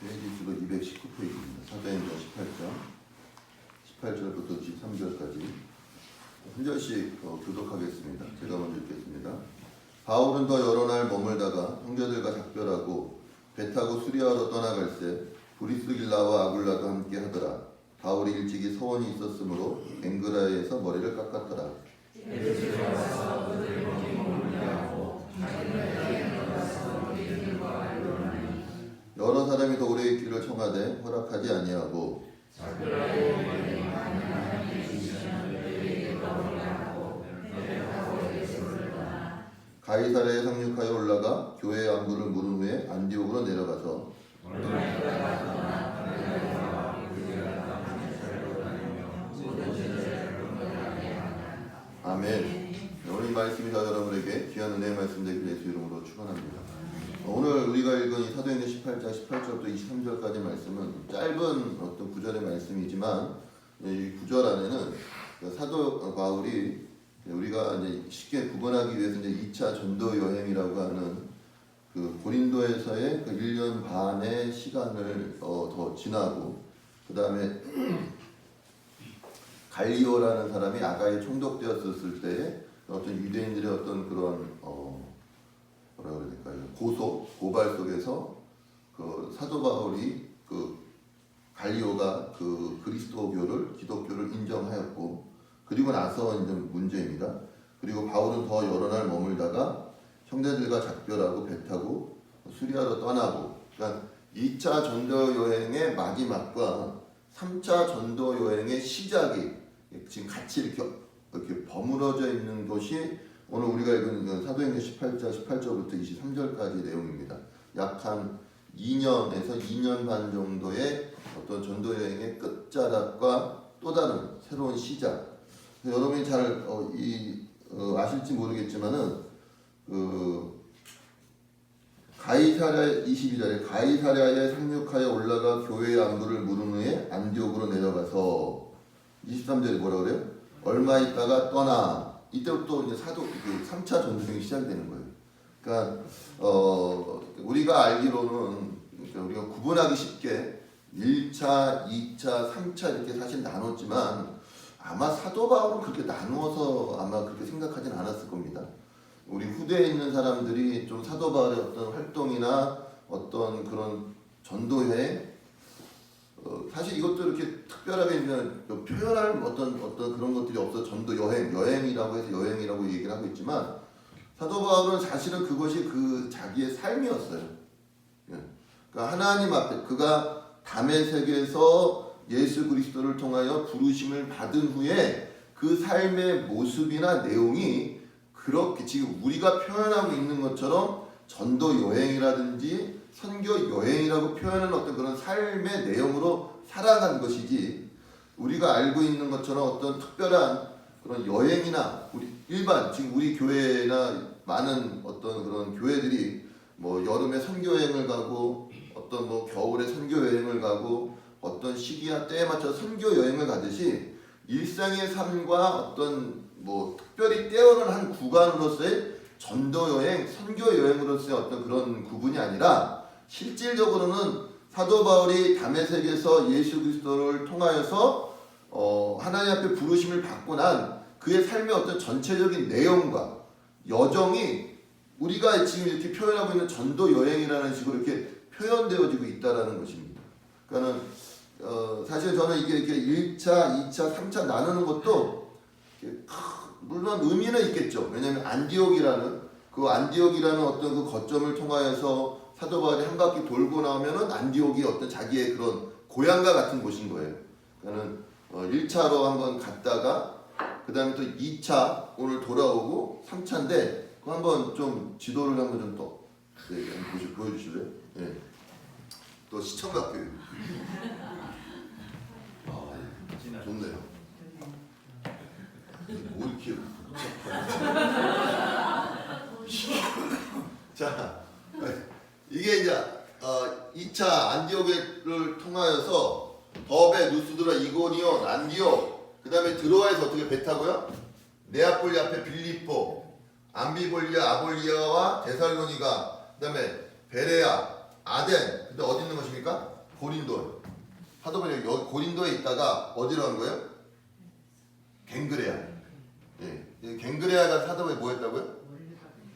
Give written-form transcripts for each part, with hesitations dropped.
페이지 수로 219페이지입니다. 사도행전 18절부터 23절까지 한 절씩 교독하겠습니다. 제가 먼저 읽겠습니다. 바울은 더 여러 날 머물다가 형제들과 작별하고 배 타고 수리아로 떠나갈새 브리스길라와 아굴라도 함께 하더라. 바울이 일찍이 서원이 있었으므로 엥그라에서 머리를 깎았더라. 여러 사람이 더 오래 있기를 청하되 허락하지 아니하고 가이사랴에 상륙하여 올라가 교회의 안부를 물은 후에 안디옥으로 내려가서 아멘. 오늘 이 말씀이 다 여러분에게 귀한 은혜의 말씀 되길 예수 이름으로 축원합니다. 오늘 우리가 읽은 이 사도행전 18절부터 23절까지 말씀은 짧은 어떤 구절의 말씀이지만 이 구절 안에는 사도 바울이 우리가 이제 쉽게 구분하기 위해서 이제 2차 전도 여행이라고 하는 그 고린도에서의 그 1년 반의 시간을 더 지나고 그 다음에 갈리오라는 사람이 아가에 총독되었을 때에 어떤 유대인들의 어떤 그런 뭐라 그래야 될까요? 고발 속에서 그 사도 바울이 그 갈리오가 그 그리스도교를 기독교를 인정하였고 그리고 나서 이제 문제입니다. 그리고 바울은 더 여러 날 머물다가 형제들과 작별하고 배 타고 수리아로 떠나고 그러니까 2차 전도 여행의 마지막과 3차 전도 여행의 시작이 지금 같이 이렇게 버무러져 있는 것이 오늘 우리가 읽은 사도행전 18절부터 23절까지 내용입니다. 약 한 2년에서 2년 반 정도의 어떤 전도 여행의 끝자락과 또 다른 새로운 시작. 여러분이 잘 아실지 모르겠지만은 가이사랴 22절에 가이사랴에 상륙하여 올라가 교회의 안부를 물은 후에 안디옥으로 내려가서 23절에 뭐라 그래요? 얼마 있다가 떠나 이때부터 이제 사도 3차 전도행이 시작되는 거예요. 그러니까 우리가 알기로는 그러니까 우리가 구분하기 쉽게 1차, 2차, 3차 이렇게 사실 나눴지만 아마 사도 바울은 그렇게 나누어서 아마 그렇게 생각하진 않았을 겁니다. 우리 후대에 있는 사람들이 좀 사도 바울의 어떤 활동이나 어떤 그런 전도여행 사실 이것도 이렇게 특별하게 표현할 어떤 그런 것들이 없어 전도 여행이라고 해서 여행이라고 얘기를 하고 있지만 사도 바울은 사실은 그것이 그 자기의 삶이었어요. 그러니까 하나님 앞에 그가 다메섹에서 예수 그리스도를 통하여 부르심을 받은 후에 그 삶의 모습이나 내용이 그렇게 지금 우리가 표현하고 있는 것처럼 전도 여행이라든지 선교 여행이라고 표현하는 어떤 그런 삶의 내용으로 살아간 것이지 우리가 알고 있는 것처럼 어떤 특별한 그런 여행이나 우리 일반 지금 우리 교회나 많은 어떤 그런 교회들이 뭐 여름에 선교 여행을 가고 어떤 뭐 겨울에 선교 여행을 가고 어떤 시기나 때에 맞춰 선교 여행을 가듯이 일상의 삶과 어떤 뭐 특별히 떼어놓은 한 구간으로서의 전도 여행, 선교 여행으로서의 어떤 그런 구분이 아니라 실질적으로는 사도 바울이 다메섹에서 예수 그리스도를 통하여서 하나님 앞에 부르심을 받고 난 그의 삶의 어떤 전체적인 내용과 여정이 우리가 지금 이렇게 표현하고 있는 전도 여행이라는 식으로 이렇게 표현되어지고 있다라는 것입니다. 그러니까는 사실 저는 이게 이렇게 1차, 2차, 3차 나누는 것도 물론 의미는 있겠죠. 왜냐하면 안디옥이라는 어떤 그 거점을 통하여서 사도 바울이 한 바퀴 돌고 나오면은 안디옥이 어떤 자기의 그런 고향과 같은 곳인 거예요. 그러니까는 1차로 한번 갔다가 그 다음에 또 2차 오늘 돌아오고 3차인데 그 한번 좀 지도를 한번 좀 더 보여주실래요? 네. 또 시청각 교육. 좋네요. 뭐 이렇게 자, 이게 이제 2차 안디옥을 통하여서 더베, 누스드라, 이고니온, 안디옥 그 다음에 드로아에서 어떻게 배 타고요? 네아폴리 앞에 빌립보, 암비볼리아, 아볼리아와 데살로니가 그 다음에 베레아 아덴. 근데 어디 있는 것입니까? 고린도. 사도 바울이 여기 고린도에 있다가 어디로 간 거예요? 갱그레아. 예. 갱그레아가 사도 바울이 뭐 했다고요?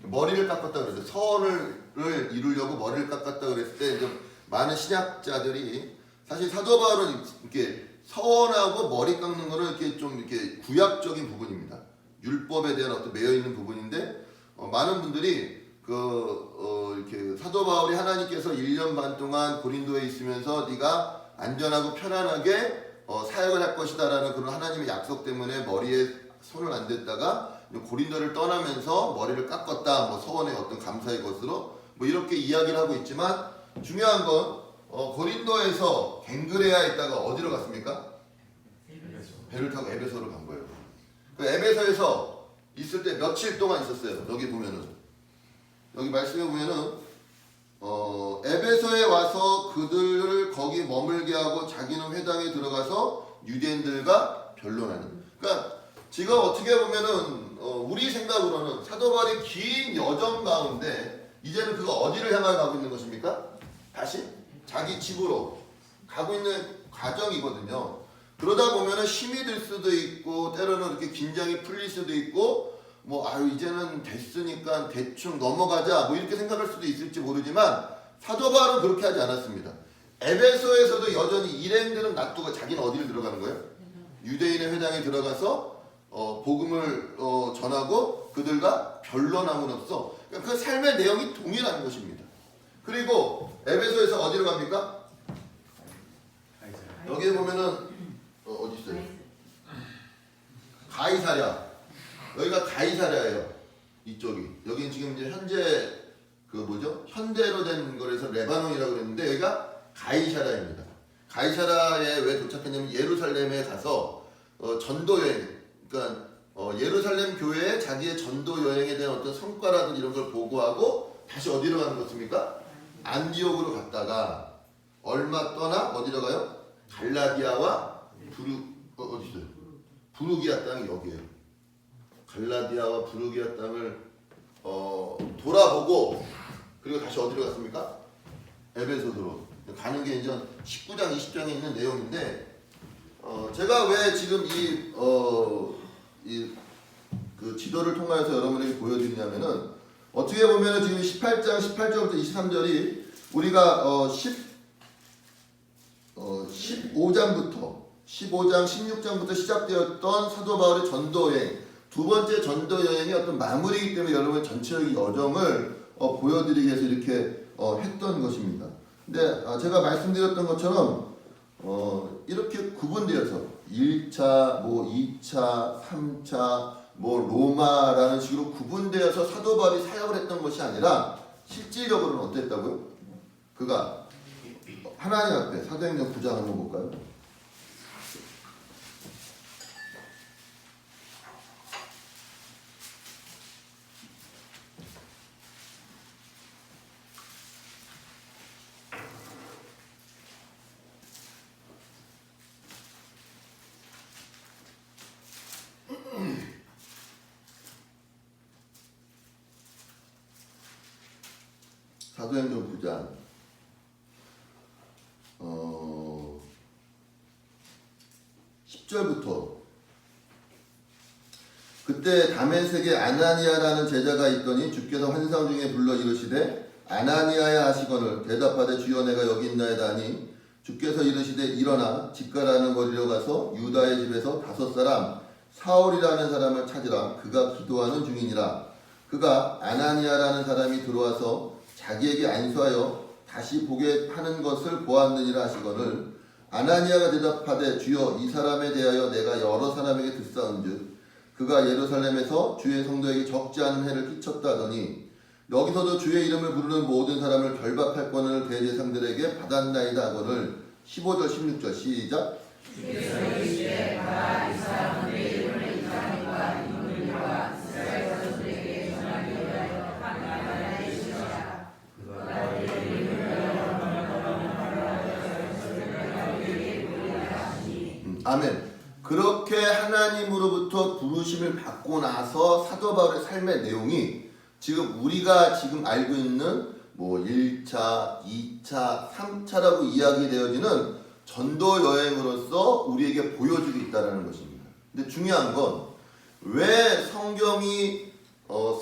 머리를 깎았다 그랬어요. 서원을 이루려고 머리를 깎았다 그랬을 때 이제 많은 신학자들이 사실 사도 바울은 이렇게 서원하고 머리 깎는 거는 이렇게 좀 이렇게 구약적인 부분입니다. 율법에 대한 어떤 매여 있는 부분인데 많은 분들이 이렇게 사도 바울이 하나님께서 1년 반 동안 고린도에 있으면서 네가 안전하고 편안하게 사역을 할 것이다라는 그런 하나님의 약속 때문에 머리에 손을 안 댔다가 고린도를 떠나면서 머리를 깎았다. 뭐 서원의 어떤 감사의 것으로 뭐 이렇게 이야기를 하고 있지만 중요한 건 고린도에서 갱그레아에 있다가 어디로 갔습니까? 배를 타고 에베소로 간 거예요. 그 에베소에서 있을 때 며칠 동안 있었어요. 여기 보면은 여기 말씀에 보면은 에베소에 와서 그들을 거기 머물게 하고 자기는 회당에 들어가서 유대인들과 변론하는. 그러니까 지금 어떻게 보면은 우리 생각으로는 사도 바울의 긴 여정 가운데 이제는 그가 어디를 향하여 가고 있는 것입니까? 다시 자기 집으로 가고 있는 과정이거든요. 그러다 보면은 힘이 들 수도 있고 때로는 이렇게 긴장이 풀릴 수도 있고 뭐 이제는 됐으니까 대충 넘어가자 뭐 이렇게 생각할 수도 있을지 모르지만 사도 바울은 그렇게 하지 않았습니다. 에베소에서도 여전히 일행들은 놔두고 자기는 어디를 들어가는 거예요? 유대인의 회당에 들어가서 복음을 전하고 그들과 변론함으로써 그 삶의 내용이 동일한 것입니다. 그리고 에베소에서 어디로 갑니까? 여기에 보면은 어디 있어요? 가이사랴. 여기가 가이사랴예요. 이쪽이. 여기는 지금 이제 현재 현대로 된 거라서 레바논이라고 그랬는데 여기가 가이사랴입니다. 가이사랴에 왜 도착했냐면 예루살렘에 가서 전도 여행. 그러니까 예루살렘 교회에 자기의 전도 여행에 대한 어떤 성과라든지 이런 걸 보고하고 다시 어디로 가는 것입니까? 안디옥으로 갔다가 얼마 떠나 어디로 가요? 갈라디아와 어디 있어요? 부르기아 땅이 여기에요. 갈라디아와 부르기아 땅을 돌아보고 그리고 다시 어디로 갔습니까? 에베소로 가는 게 이제 19장 20장에 있는 내용인데 제가 왜 지금 그 지도를 통하여서 여러분에게 보여드리냐면은 어떻게 보면은 지금 18장 18절부터 23절이 우리가 15장 16장부터 시작되었던 사도 바울의 전도 여행 두 번째 전도 여행의 어떤 마무리이기 때문에 여러분 전체적인 여정을 보여드리기 위해서 이렇게 했던 것입니다. 근데 제가 말씀드렸던 것처럼 이렇게 구분되어서 1차, 뭐 2차, 3차, 뭐 로마라는 식으로 구분되어서 사도 바울이 사역을 했던 것이 아니라 실질적으로는 어땠다고요? 그가 하나님 앞에 사도행전 9장 한번 볼까요? 사도행전 9장 10절부터 그때 다메섹에 아나니아라는 제자가 있더니 주께서 환상 중에 불러 이르시되 아나니아야 하시거늘 대답하되 주여 내가 여기 있나이다 하니 주께서 이르시되 일어나 직가라는 거리로 가서 유다의 집에서 5사람 사울이라는 사람을 찾으라 그가 기도하는 중이니라. 그가 아나니아라는 사람이 들어와서 자기에게 안수하여 다시 보게 하는 것을 보았느니라 하시거늘 아나니아가 대답하되 주여 이 사람에 대하여 내가 여러 사람에게 듣사온즉 그가 예루살렘에서 주의 성도에게 적지 않은 해를 끼쳤다 하더니 여기서도 주의 이름을 부르는 모든 사람을 결박할 권한을 대제사장들에게 받았나이다 하거늘 15절 16절 시작. 아멘. 그렇게 하나님으로부터 부르심을 받고 나서 사도 바울의 삶의 내용이 지금 우리가 지금 알고 있는 뭐 1차, 2차, 3차라고 이야기되어지는 전도 여행으로서 우리에게 보여주고 있다는 것입니다. 근데 중요한 건 왜 성경이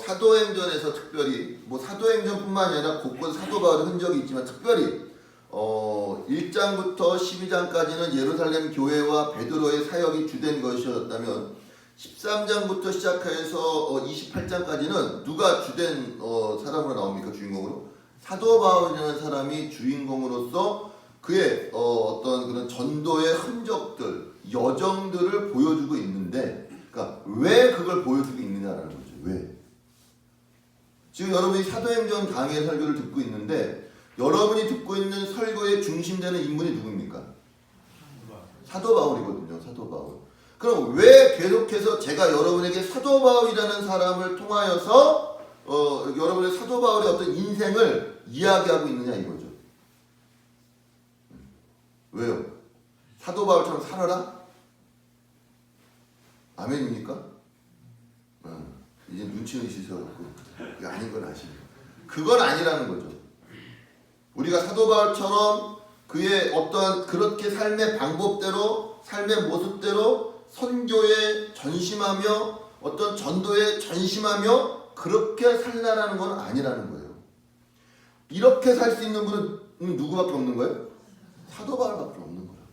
사도행전에서 특별히 뭐 사도행전뿐만 아니라 곳곳 사도 바울의 흔적이 있지만 특별히 1장부터 12장까지는 예루살렘 교회와 베드로의 사역이 주된 것이었다면 13장부터 시작해서 28장까지는 누가 주된 사람으로 나옵니까? 주인공으로? 사도 바울이라는 사람이 주인공으로서 그의 어떤 그런 전도의 흔적들, 여정들을 보여주고 있는데, 그러니까 왜 그걸 보여주고 있느냐라는 거죠. 왜? 지금 여러분이 사도행전 강의 설교를 듣고 있는데 여러분이 듣고 있는 설교의 중심되는 인물이 누굽니까? 사도 바울이거든요. 사도 바울. 그럼 왜 계속해서 제가 여러분에게 사도 바울이라는 사람을 통하여서 여러분의 사도 바울의 어떤 인생을 이야기하고 있느냐 이거죠. 왜요? 사도 바울처럼 살아라? 아멘입니까? 이제 눈치는 있으셔갖고 그게 아닌 건 아십니까? 그건 아니라는 거죠. 우리가 사도 바울처럼 그의 어떠한 그렇게 삶의 방법대로 삶의 모습대로 선교에 전심하며 어떤 전도에 전심하며 그렇게 살라는 건 아니라는 거예요. 이렇게 살 수 있는 분은 누구밖에 없는 거예요? 사도 바울밖에 없는 거예요.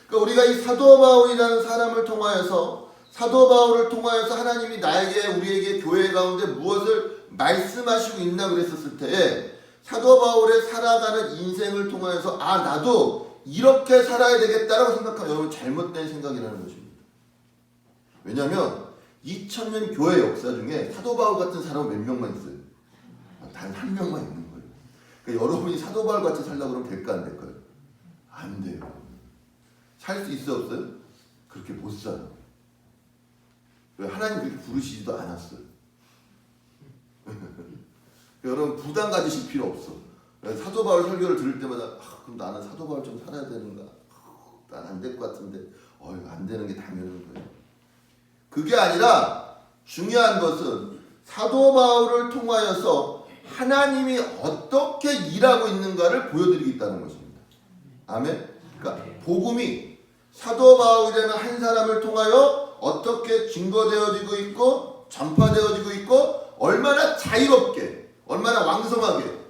그러니까 우리가 이 사도 바울이라는 사람을 통하여서 사도 바울을 통하여서 하나님이 나에게 우리에게 교회 가운데 무엇을 말씀하시고 있나 그랬었을 때에 사도 바울의 살아가는 인생을 통하여서 나도 이렇게 살아야 되겠다라고 생각하면 여러분 잘못된 생각이라는 것입니다. 왜냐하면 2000년 교회 역사 중에 사도 바울 같은 사람은 몇 명만 있어요. 단 한 명만 있는 거예요. 그러니까 여러분이 사도 바울 같이 살려고 그러면 될까 안 될까요? 안 돼요. 살 수 있어 없어요? 그렇게 못 살아요. 왜? 하나님 그렇게 부르시지도 않았어요. 여러분 부담 가지실 필요 없어. 사도 바울 설교를 들을 때마다 그럼 나는 사도 바울처럼 살아야 되는가? 난 안 될 것 같은데 안 되는 게 당연한 거예요. 그게 아니라 중요한 것은 사도 바울을 통하여서 하나님이 어떻게 일하고 있는가를 보여드리겠다는 것입니다. 아멘? 그러니까 복음이 사도 바울이라는 한 사람을 통하여 어떻게 증거되어지고 있고 전파되어지고 있고 얼마나 자유롭게 얼마나 왕성하게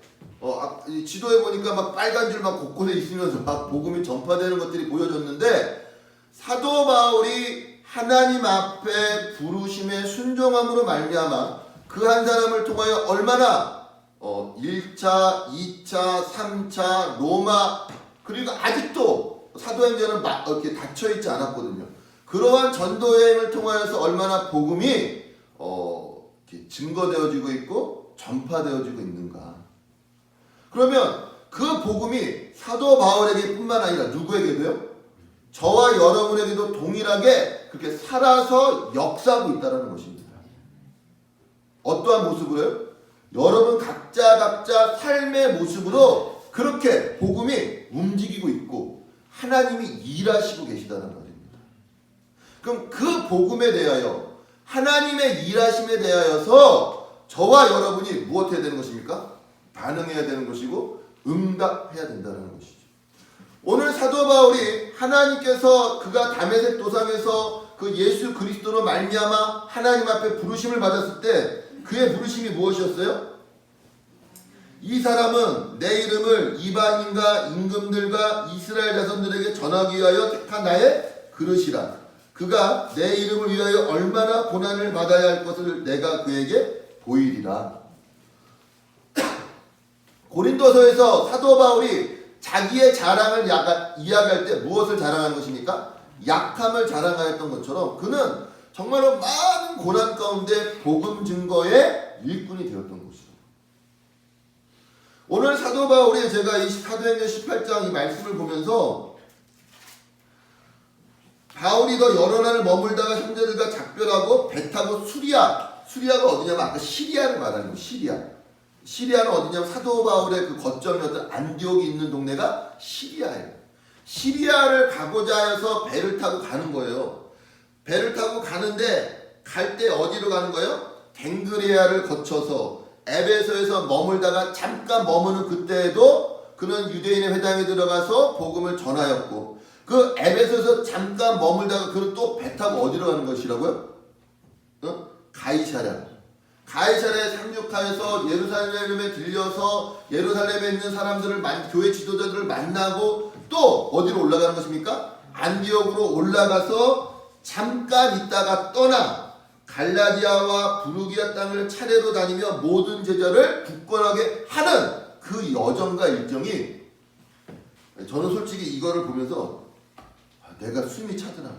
지도에 보니까 막 빨간 줄 막 곳곳에 있으면서 막 복음이 전파되는 것들이 보여졌는데 사도 바울이 하나님 앞에 부르심에 순종함으로 말미암아 그 한 사람을 통하여 얼마나 1차, 2차, 3차, 로마 그리고 아직도 사도행전은 이렇게 닫혀있지 않았거든요. 그러한 전도여행을 통하여서 얼마나 복음이 이렇게 증거되어지고 있고 전파되어지고 있는가. 그러면 그 복음이 사도 바울에게 뿐만 아니라 누구에게도요? 저와 여러분에게도 동일하게 그렇게 살아서 역사하고 있다는 것입니다. 어떠한 모습으로요? 여러분 각자 삶의 모습으로 그렇게 복음이 움직이고 있고 하나님이 일하시고 계시다는 말입니다. 그럼 그 복음에 대하여 하나님의 일하심에 대하여서 저와 여러분이 무엇 해야 되는 것입니까? 반응해야 되는 것이고 응답해야 된다는 것이죠. 오늘 사도 바울이 하나님께서 그가 다메섹 도상에서 그 예수 그리스도로 말미암아 하나님 앞에 부르심을 받았을 때 그의 부르심이 무엇이었어요? 이 사람은 내 이름을 이방인과 임금들과 이스라엘 자손들에게 전하기 위하여 택한 나의 그릇이라. 그가 내 이름을 위하여 얼마나 고난을 받아야 할 것을 내가 그에게 보이리라. 고린도서에서 사도 바울이 자기의 자랑을 이야기할 때 무엇을 자랑하는 것입니까? 약함을 자랑하였던 것처럼 그는 정말로 많은 고난 가운데 복음 증거의 일꾼이 되었던 것이죠. 오늘 사도 바울이 제가 이 사도행전 18장 이 말씀을 보면서 바울이 더 여러 날을 머물다가 형제들과 작별하고 배 타고 수리아가 어디냐면 아까 시리아를 말하는 거예요. 시리아는 어디냐면 사도 바울의 그 거점이었던 안디옥이 있는 동네가 시리아예요. 시리아를 가고자 해서 배를 타고 가는 거예요. 배를 타고 가는데 갈 때 어디로 가는 거예요? 갱그레아를 거쳐서 에베소에서 머물다가 잠깐 머무는 그때에도 그는 유대인의 회당에 들어가서 복음을 전하였고, 그 에베소에서 잠깐 머물다가 그는 또 배 타고 어디로 가는 것이라고요? 가이사랴. 가이사랴에 상륙하여서 예루살렘에 들려서 예루살렘에 있는 사람들을 교회 지도자들을 만나고 또 어디로 올라가는 것입니까? 안디옥으로 올라가서 잠깐 있다가 떠나 갈라디아와 부르기아 땅을 차례로 다니며 모든 제자를 굳건하게 하는 그 여정과 일정이, 저는 솔직히 이거를 보면서 내가 숨이 차더라고.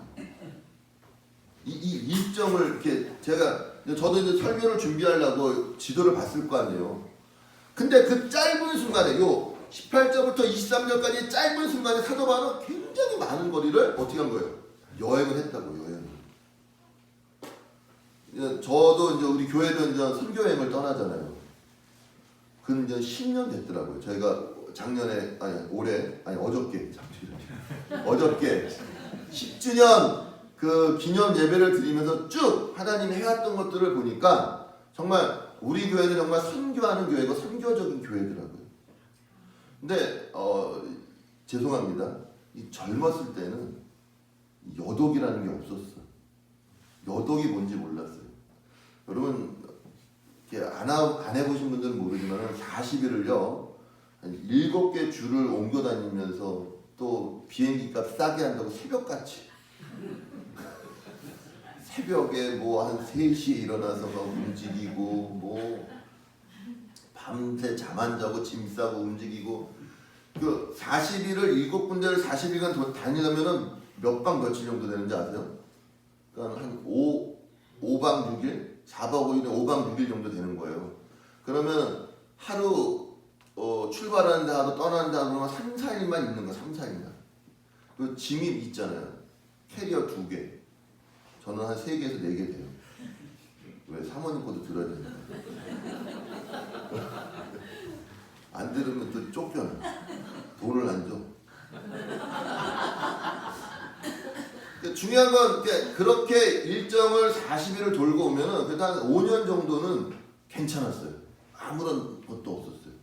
이 일정을 이렇게 저도 이제 설교를 준비하려고 지도를 봤을 거 아니에요. 근데 그 짧은 순간에 요 18절부터 23절까지 짧은 순간에 사도 바울은 굉장히 많은 거리를 어떻게 한 거예요? 여행을 했다고. 저도 이제 우리 교회도 이제 선교 여행을 떠나잖아요. 그 이제 10년 됐더라고요. 저희가 작년에 어저께 10주년 그 기념 예배를 드리면서 쭉 하나님이 해왔던 것들을 보니까 정말 우리 교회는 정말 선교하는 교회고 선교적인 교회더라고요. 근데 죄송합니다. 이 젊었을 때는 여독이라는 게 없었어. 여독이 뭔지 몰랐어요. 여러분 안 해보신 분들은 모르지만 40일을요 한 7개 주를 옮겨 다니면서 또 비행기값 싸게 한다고 새벽같이 새벽에 뭐 한 3시에 일어나서 막 움직이고 뭐 밤새 잠 안 자고 짐 싸고 움직이고, 그 40일을 7군데를 40일간 다니려면은 몇 박 며칠 정도 되는지 아세요? 그러니까 한 5박 6일? 4박 5일에 5박 6일 정도 되는 거예요. 그러면 하루 출발하는데 하루 떠나는데 하루 3, 4일만 있는 거, 3, 4일만. 그 짐이 있잖아요. 캐리어 2개. 저는 한 3개에서 4개 돼요. 왜? 사모님 것도 들어야 되니까. 안 들으면 또 쫓겨나. 돈을 안 줘. 중요한 건 그렇게 일정을 40일을 돌고 오면은 그래도 한 5년 정도는 괜찮았어요. 아무런 것도 없었어요.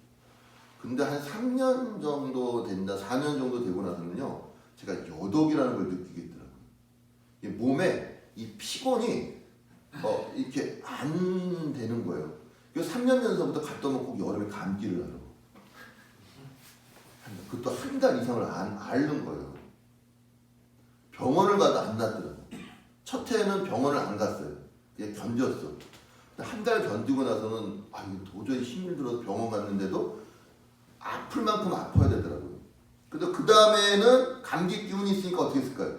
근데 한 3년 정도 된다, 4년 정도 되고 나서는요, 제가 여독이라는 걸 느끼겠더라고요. 몸에 이 피곤이 이렇게 안 되는 거예요. 그래서 3년 전서부터 갔다 오면 꼭 여름에 감기를 하라고. 그것도 한 달 이상을 앓는 거예요. 병원을 가도 안 낫더라고. 첫 해에는 병원을 안 갔어요. 그냥 견뎠어. 한 달 견디고 나서는 이거 도저히 힘이 들어서 병원 갔는데도 아플 만큼 아파야 되더라고요. 근데 그 다음에는 감기 기운이 있으니까 어떻게 했을까요?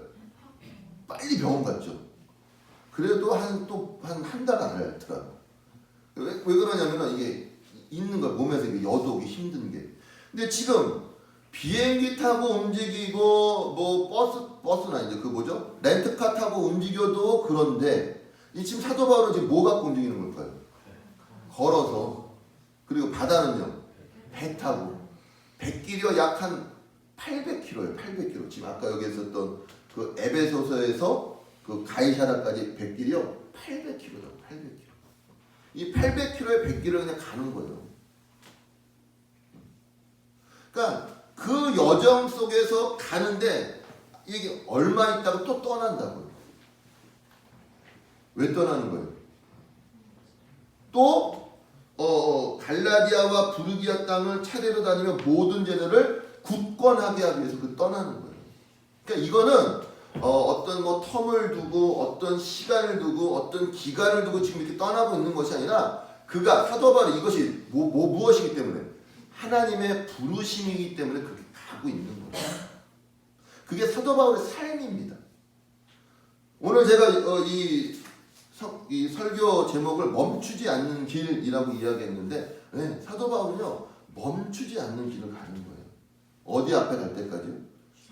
빨리 병원 갔죠. 그래도 한 달 안 앓더라고요. 왜 그러냐면은 이게 있는 거야. 몸에서 이게 여독이 힘든 게. 근데 지금 비행기 타고 움직이고 뭐 버스나 이제 그 뭐죠? 렌트카 타고 움직여도 그런데 이 지금 사도 바울은 지금 뭐 갖고 움직이는 걸까요? 걸어서. 그리고 바다는요, 배 타고. 백길이요 약 한 800km예요. 800km. 지금 아까 여기 있었던 그 에베소서에서 그 가이사랴까지 백길이요 800km죠. 800km. 이 800km의 백길을 그냥 가는 거예요. 그러니까 그 여정 속에서 가는데 이게 얼마 있다가 또 떠난다고요. 왜 떠나는 거예요? 또 갈라디아와 부르기아 땅을 차례로 다니며 모든 제자를 굳건하게 하기 위해서 떠나는 거예요. 그러니까 이거는 어떤 뭐 텀을 두고 어떤 시간을 두고 어떤 기간을 두고 지금 이렇게 떠나고 있는 것이 아니라 그가 사도 바울이 이것이 무엇이기 때문에 하나님의 부르심이기 때문에 그렇게 가고 있는 거예요. 그게 사도 바울의 삶입니다. 오늘 제가 이 설교 제목을 멈추지 않는 길이라고 이야기했는데, 네, 사도 바울은요 멈추지 않는 길을 가는 거예요. 어디 앞에 갈 때까지요?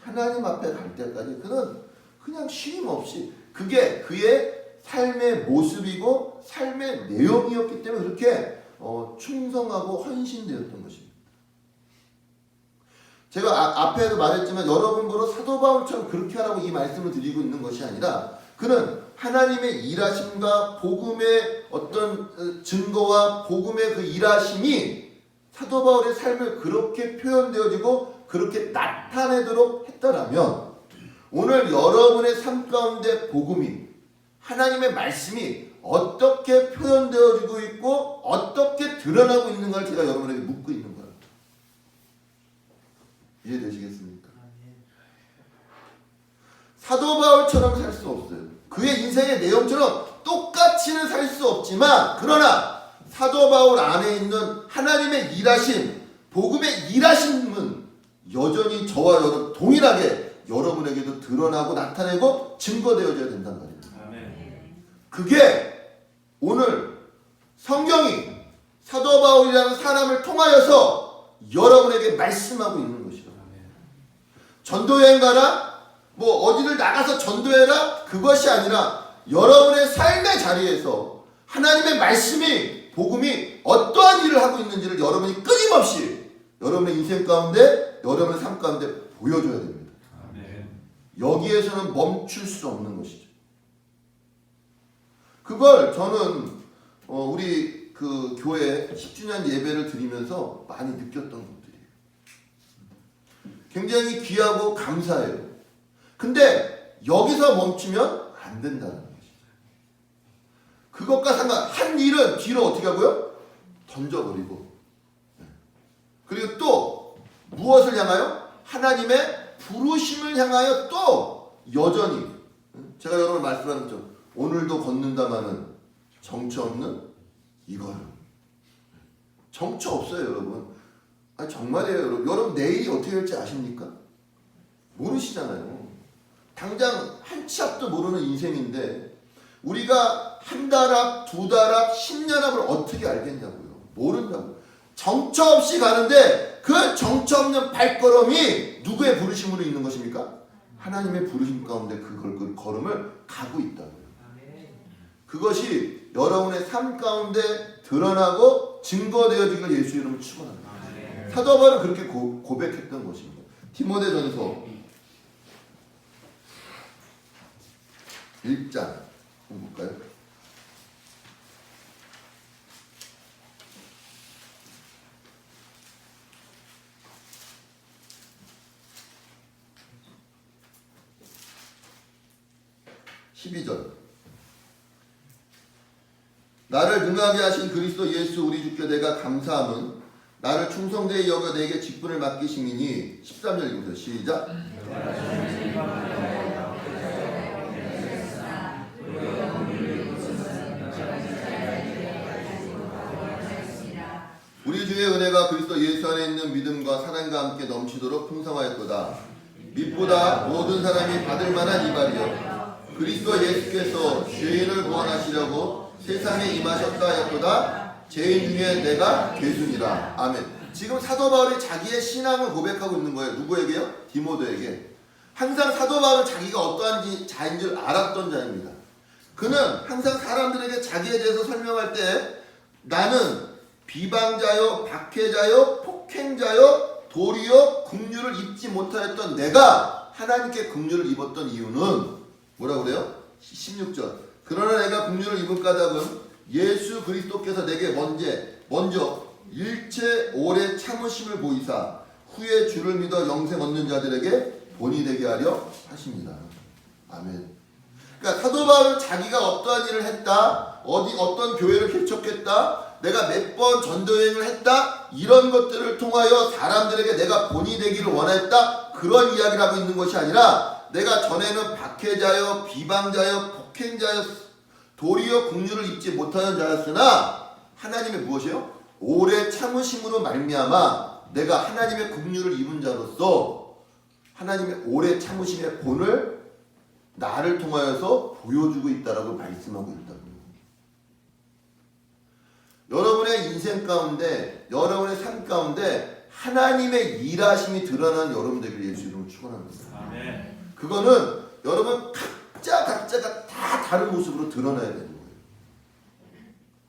하나님 앞에 갈 때까지 그는 그냥 쉼 없이, 그게 그의 삶의 모습이고 삶의 내용이었기 때문에 그렇게 충성하고 헌신되었던 것입니다. 제가 앞에도 말했지만 여러분 보러 사도 바울처럼 그렇게 하라고 이 말씀을 드리고 있는 것이 아니라, 그는 하나님의 일하심과 복음의 어떤 증거와 복음의 그 일하심이 사도 바울의 삶을 그렇게 표현되어지고 그렇게 나타내도록 했더라면 오늘 여러분의 삶 가운데 복음이 하나님의 말씀이 어떻게 표현되어지고 있고 어떻게 드러나고 있는가를 제가 여러분에게 묻고 있는 거예요. 이해되시겠습니까? 사도 바울처럼 살 수 없어요. 그의 인생의 내용처럼 똑같이는 살 수 없지만 그러나 사도 바울 안에 있는 하나님의 일하심, 복음의 일하심은 여전히 저와 여러분 동일하게 여러분에게도 드러나고 나타내고 증거되어져야 된단 말이에요. 그게 오늘 성경이 사도 바울이라는 사람을 통하여서 여러분에게 말씀하고 있는 것이죠. 전도여행 가라? 뭐 어디를 나가서 전도해라? 그것이 아니라 여러분의 삶의 자리에서 하나님의 말씀이 복음이 어떠한 일을 하고 있는지를 여러분이 끊임없이 여러분의 인생 가운데 여러분의 삶 가운데 보여줘야 됩니다. 여기에서는 멈출 수 없는 것이죠. 그걸 저는 우리 그 교회 10주년 예배를 드리면서 많이 느꼈던 것들이에요. 굉장히 귀하고 감사해요. 근데 여기서 멈추면 안 된다는 것이죠. 그것과 한 일은 뒤로 어떻게 하고요? 던져버리고. 그리고 또 무엇을 향하여? 하나님의 부르심을 향하여 또 여전히 제가 여러분 말씀하는 거죠. 오늘도 걷는다마는 정처 없는 이걸음. 정처 없어요, 여러분. 정말이에요, 여러분. 여러분 내일이 어떻게 될지 아십니까? 모르시잖아요. 당장 한 치 앞도 모르는 인생인데 우리가 한 달 앞, 두 달 앞, 10년 앞을 어떻게 알겠냐고요. 모른다고요. 정처 없이 가는데 그 정처 없는 발걸음이 누구의 부르심으로 있는 것입니까? 하나님의 부르심 가운데 그 걸음을 가고 있다고요. 그것이 여러분의 삶 가운데 드러나고 증거되어지길 예수 이름으로 축원합니다. 사도 바울은 그렇게 고백했던 것입니다. 디모데전서 1장 한번 볼까요? (12절) 나를 능하게 하신 그리스도 예수 우리 주께 내가 감사함은 나를 충성되이 여겨 내게 직분을 맡기심이니. 13절 읽으세요. 시작. 우리 주의 은혜가 그리스도 예수 안에 있는 믿음과 사랑과 함께 넘치도록 풍성하였도다. 빛보다 모든 사람이 받을 만한 이발이여 그리스도 예수께서 죄인을 구원하시려고 세상에 임하셨다 하였도다. 죄인 중에 내가 괴순이라. 아멘. 지금 사도 바울이 자기의 신앙을 고백하고 있는 거예요. 누구에게요? 디모데에게. 항상 사도 바울은 자기가 어떠한 자인 줄 알았던 자입니다. 그는 항상 사람들에게 자기에 대해서 설명할 때 나는 비방자요, 박해자요, 폭행자요, 도리요, 긍휼을 입지 못하였던 내가 하나님께 긍휼을 입었던 이유는 뭐라고 그래요? 16절. 그러나 내가 긍휼을 입은 까닭은 예수 그리스도께서 내게 먼저 일체 오래 참으심을 보이사 후에 주를 믿어 영생 얻는 자들에게 본이 되게 하려 하십니다. 아멘. 그러니까 사도 바울은 자기가 어떠한 일을 했다, 어떤 교회를 개척했다, 내가 몇 번 전도여행을 했다, 이런 것들을 통하여 사람들에게 내가 본이 되기를 원했다, 그런 이야기를 하고 있는 것이 아니라 내가 전에는 박해자여, 비방자여, 폭행자여, 도리어 긍휼을 입지 못하는 자였으나 하나님의 무엇이요? 오래 참으심으로 말미암아 내가 하나님의 긍휼을 입은 자로서 하나님의 오래 참으심의 본을 나를 통하여서 보여주고 있다라고 말씀하고 있다고요. 여러분의 인생 가운데, 여러분의 삶 가운데 하나님의 일하심이 드러나는 여러분 되기를 예수 이름으로 축원합니다. 아멘. 그거는 여러분 각자가 다 다른 모습으로 드러나야 되는 거예요.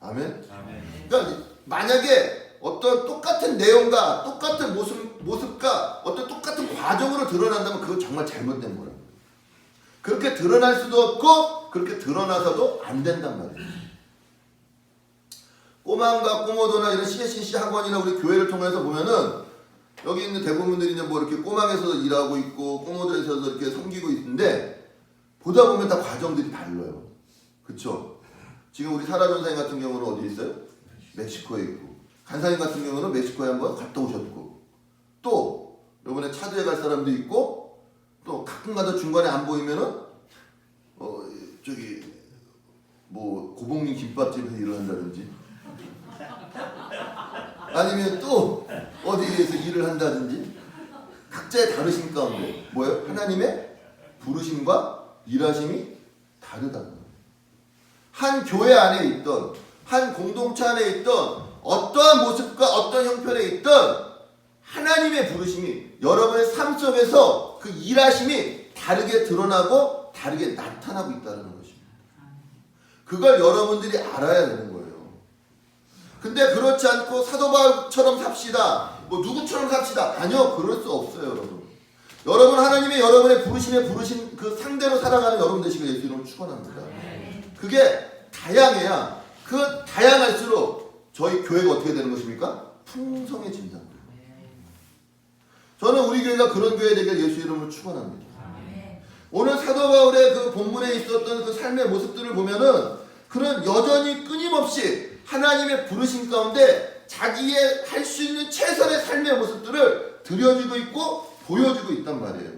아멘. 아멘. 그러니까 만약에 어떤 똑같은 내용과 똑같은 모습과 어떤 똑같은 과정으로 드러난다면 그건 정말 잘못된 거라고. 그렇게 드러날 수도 없고 그렇게 드러나서도 안 된단 말이에요. 꼬마인가 꼬모도나 이런 CSC 학원이나 우리 교회를 통해서 보면은 여기 있는 대부분들이 이제 뭐 이렇게 꼬망에서도 일하고 있고 꼬모도에서도 이렇게 섬기고 있는데 보다 보면 다 과정들이 달라요. 그쵸? 지금 우리 사라 전사님 같은 경우는 어디 있어요? 멕시코에 있고, 간사님 같은 경우는 멕시코에 한번 갔다 오셨고, 또 이번에 차도에 갈 사람도 있고, 또 가끔가다 중간에 안 보이면은 저기 뭐 고봉님 김밥집에서 일을 한다든지, 아니면 또 어디에서 일을 한다든지, 각자의 다르신 가운데 뭐예요? 하나님의 부르심과 일하심이 다르다고. 한 교회 안에 있던, 한 공동체 안에 있던 어떠한 모습과 어떤 형편에 있던 하나님의 부르심이 여러분의 삶 속에서 그 일하심이 다르게 드러나고 다르게 나타나고 있다는 것입니다. 그걸 여러분들이 알아야 되는 거예요. 근데 그렇지 않고 사도 바울처럼 삽시다, 뭐 누구처럼 삽시다, 아니요, 그럴 수 없어요. 여러분, 여러분 하나님의 여러분의 부르심에 부르신 그 상대로 살아가는 여러분 되시길 예수 이름으로 축원합니다. 그게 다양해야, 그 다양할수록 저희 교회가 어떻게 되는 것입니까? 풍성해진다는 거예요. 저는 우리 교회가 그런 교회 되길 예수 이름으로 축원합니다. 오늘 사도 바울의 그 본문에 있었던 그 삶의 모습들을 보면은 그는 여전히 끊임없이 하나님의 부르심 가운데 자기의 할 수 있는 최선의 삶의 모습들을 들여주고 있고 보여주고 있단 말이에요.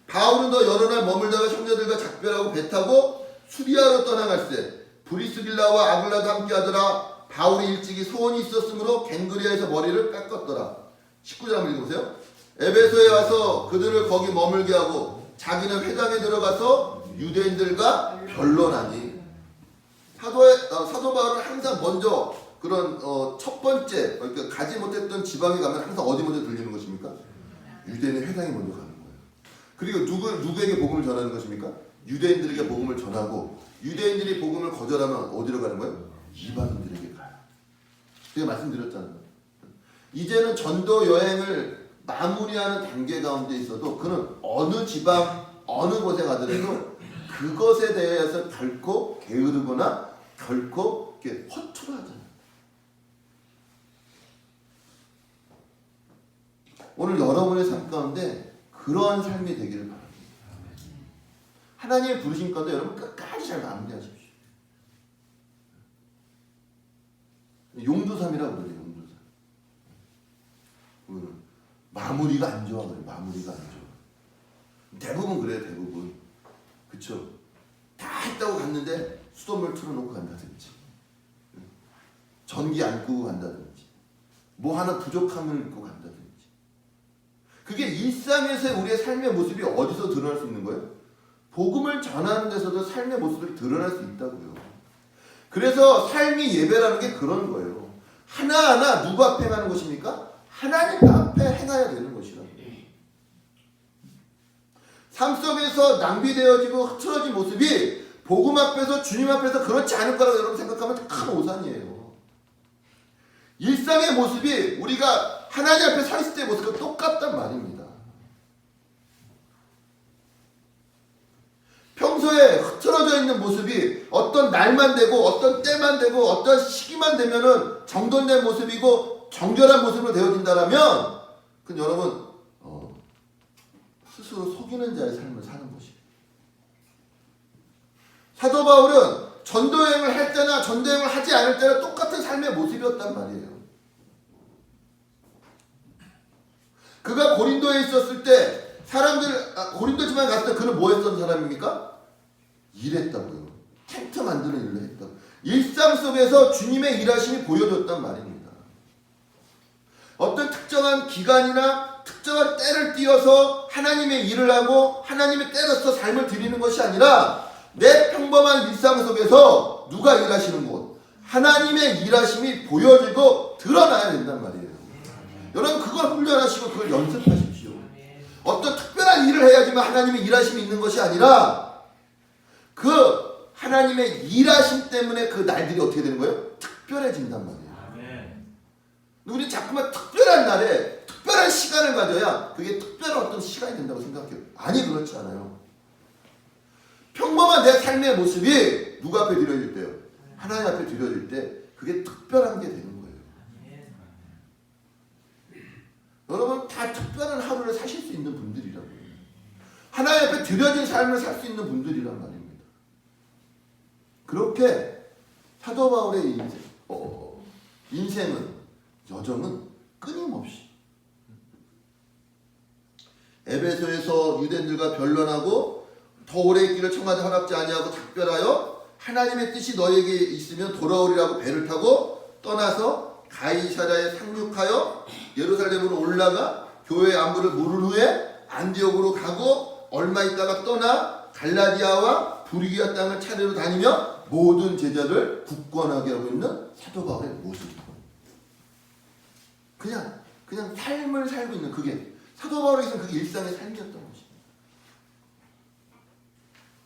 바울은 더 여러 날 머물다가 형제들과 작별하고 배 타고 수리아로 떠나갈새 브리스길라와 아굴라도 함께하더라. 바울이 일찍이 소원이 있었으므로 갱그리아에서 머리를 깎았더라. 19절 한번 읽어보세요. 에베소에 와서 그들을 거기 머물게 하고 자기는 회당에 들어가서 유대인들과 변론하니. 사도 바울은 항상 먼저 그런 첫 번째, 그러니까 가지 못했던 지방에 가면 항상 어디 먼저 들리는 것입니까? 유대인의 회당에 먼저 가는 거예요. 그리고 누구에게 복음을 전하는 것입니까? 유대인들에게 복음을 전하고, 유대인들이 복음을 거절하면 어디로 가는 거예요? 이방인들에게 가요. 제가 말씀드렸잖아요. 이제는 전도 여행을 마무리하는 단계 가운데 있어도 그는 어느 지방, 어느 곳에 가더라도 그것에 대해서 결코 게으르거나 결코 이렇게 허투루 하지 않아요. 오늘 여러분의 삶 가운데 그러한 삶이 되기를 바랍니다. 하나님의 부르심 가운데 여러분 끝까지 잘 마무리하십시오. 용두삼이라고 그래요. 용두삼. 마무리가 안 좋아 그래요. 마무리가 안 좋아. 대부분 그래요. 대부분. 그쵸? 다 했다고 갔는데 수돗물 틀어놓고 간다든지, 전기 안 끄고 간다든지, 뭐 하나 부족함을 입고 간다든지. 그게 일상에서의 우리의 삶의 모습이 어디서 드러날 수 있는 거예요? 복음을 전하는 데서도 삶의 모습이 드러날 수 있다고요. 그래서 삶이 예배라는 게 그런 거예요. 하나하나 누구 앞에 행하는 것입니까? 하나님 앞에 행해야 되는 것이라고. 삶 속에서 낭비되어지고 흐트러진 모습이 복음 앞에서, 주님 앞에서 그렇지 않을 거라고 여러분 생각하면 큰 오산이에요. 일상의 모습이 우리가 하나님 앞에 서 있을 때의 모습과 똑같단 말입니다. 평소에 흐트러져 있는 모습이 어떤 날만 되고 어떤 때만 되고 어떤 시기만 되면은 정돈된 모습이고 정결한 모습으로 되어진다라면 그건 여러분 스스로 속이는 자의 삶을 사는 것이에요. 사도 바울은 전도여행을 할 때나 전도여행을 하지 않을 때나 똑같은 삶의 모습이었단 말이에요. 그가 고린도에 있었을 때 고린도 지방에 갔을 때 그는 뭐 했던 사람입니까? 일했다고요. 텐트 만드는 일을 했다고. 일상 속에서 주님의 일하심이 보여줬단 말입니다. 어떤 특정한 기간이나 특정한 때를 띄어서 하나님의 일을 하고 하나님의 때로서 삶을 드리는 것이 아니라 내 평범한 일상 속에서 누가 일하시는 곳, 하나님의 일하심이 보여지고 드러나야 된단 말이에요. 여러분 그걸 훈련하시고 그걸 연습하십시오. 어떤 특별한 일을 해야지만 하나님의 일하심이 있는 것이 아니라 그 하나님의 일하심 때문에 그 날들이 어떻게 되는 거예요? 특별해진단 말이에요. 우리 자꾸만 특별한 날에 특별한 시간을 가져야 그게 특별한 어떤 시간이 된다고 생각해요. 아니 그렇지 않아요. 평범한 내 삶의 모습이 누구 앞에 드려질 때요? 하나님 앞에 드려질 때 그게 특별한 게 되는 거예요. 여러분 다 특별한 하루를 사실 수 있는 분들이라고요. 하나님 앞에 드려진 삶을 살 수 있는 분들이란 말입니다. 그렇게 사도 바울의 인생은 여정은 끊임없이 에베소에서 유대인들과 변론하고 더 오래 있기를 청하되 허락지 아니하고 작별하여 하나님의 뜻이 너에게 있으면 돌아오리라고 배를 타고 떠나서 가이사랴에 상륙하여 예루살렘으로 올라가 교회의 안부를 물은 후에 안디옥으로 가고 얼마 있다가 떠나 갈라디아와 부리기아 땅을 차례로 다니며 모든 제자를 굳건하게 하고 있는 사도 바울의 모습. 그냥 삶을 살고 있는 그게 사도 바울에게서는 그게 일상의 삶이었던 것입니다.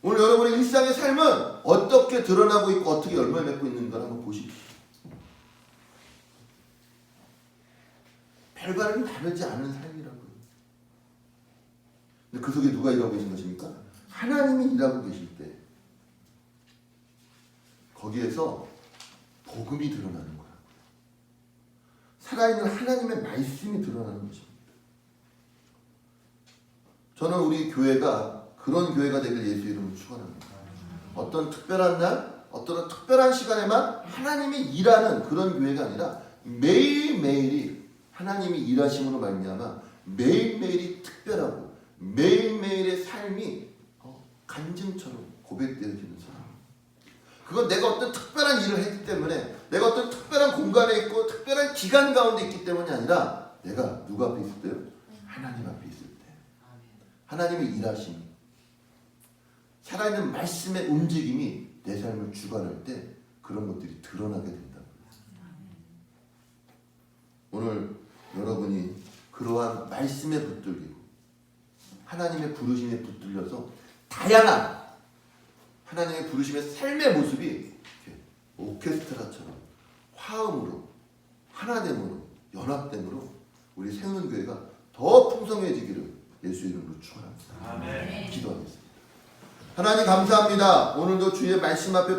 오늘 여러분의 일상의 삶은 어떻게 드러나고 있고 어떻게 열매를 맺고 있는가를 한번 보십시오. 별과는 다르지 않은 삶이라고요. 근데 그 속에 누가 일하고 계신 것입니까? 하나님이 일하고 계실 때 거기에서 복음이 드러나는 거야. 살아있는 하나님의 말씀이 드러나는 것입니다. 저는 우리 교회가 그런 교회가 되길 예수 이름으로 축원합니다. 어떤 특별한 날, 어떤 특별한 시간에만 하나님이 일하는 그런 교회가 아니라 매일매일이 하나님이 일하심으로 말미암아 매일매일이 특별하고 매일매일의 삶이 간증처럼 고백되어지는 사람. 그건 내가 어떤 특별한 일을 했기 때문에, 내가 어떤 특별한 공간에 있고 특별한 기간 가운데 있기 때문이 아니라 내가 누구 앞에 있을 때요? 하나님 앞에 있을 때. 하나님의 일하심이, 살아있는 말씀의 움직임이 내 삶을 주관할 때 그런 것들이 드러나게 된다고요. 오늘 여러분이 그러한 말씀에 붙들리고 하나님의 부르심에 붙들려서 다양한 하나님의 부르심의 삶의 모습이 이렇게 오케스트라처럼 화음으로, 하나됨으로, 연합됨으로 우리 세우는 교회가 더 풍성해지기를 예수 이름으로 축원합니다. 기도하겠습니다. 하나님 감사합니다. 오늘도 주의 말씀 앞에